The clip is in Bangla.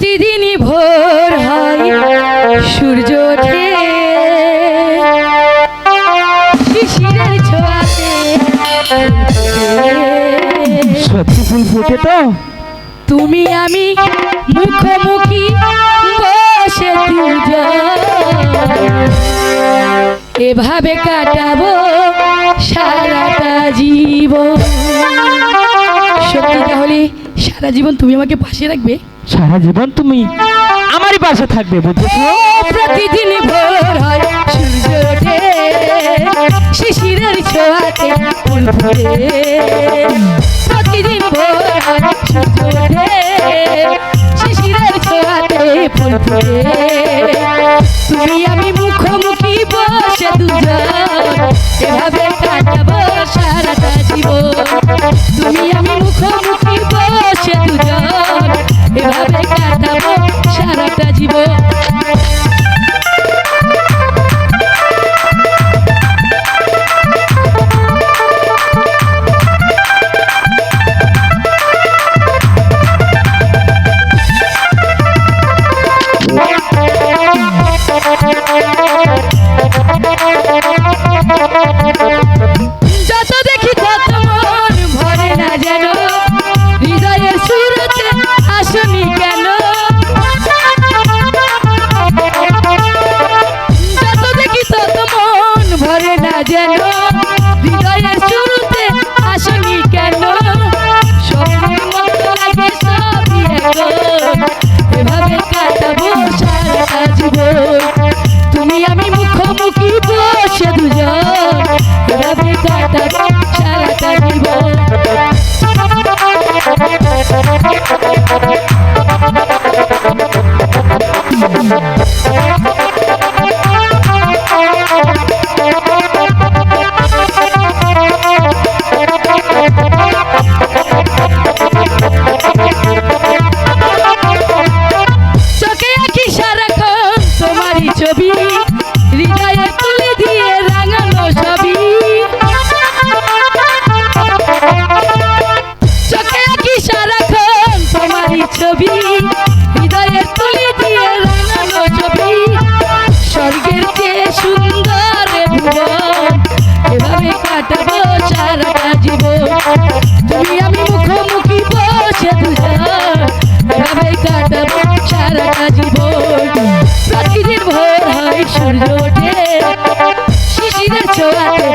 প্রতিদিনই ভোর হয় সূর্য ওঠে শিশিরের ছোঁয়াতে সত্যি ফুল ফোটে তো? তুমি আমি মুখোমুখি বসে দুজন এভাবে কাটাবো সারাটা জীবন। সত্যি তাহলে সারা জীবন তুমি আমাকে পাশে রাখবে? সারা জীবন তুমি আমারই পাশে থাকবে, বুঝেছো? প্রতিদিন ভোর হয় সূর্য ওঠে শিশিরের ছোঁয়াতে ফুল ফোটে। প্রতিদিন ভোর হয় সূর্য ওঠে শিশিরের ছোঁয়াতে ফুল ফোটে। তুমি আমি মুখোমুখি বসে দুজন এভাবে কাটাবো সারাটা জীবন। তুমি আমি মুখোমুখি বসে দুজন এভাবে কাটাবো সারাটা জীবন। যত দেখি তত মন ভরে না যেন হৃদয়ের সুরতে আসনি কেন। যত দেখি তত মন ভরে না যেন হৃদয়ের সুরতে আসনি কেন। স্বপ্নের মতো লাগে সবই এখন এভাবে কাটাবো সারাটা জীবন। তুমি আমি মুখোমুখি বসে দুজন এভাবে কাটাবো সারাটা জীবন। চোখে আঁকি সারাক্ষণ তোমারই ছবি হৃদয়ে তুলে দিয়ে রাঙানো ছবি। চোখে আঁকি সারাক্ষণ তোমারই ছবি হৃদয়ে তুলে দিয়ে রাঙানো ছবি। স্বর্গের চেয়ে সুন্দর ভুবন এভাবে কাটাবো সারাটা জীবন। তুমি আমি মুখোমুখি বসে দুজন এভাবে কাটাবো সারাটা জীবন। প্রতিদিন ভোর হয় সূর্য ওঠে শিশিরের ছোঁয়াতে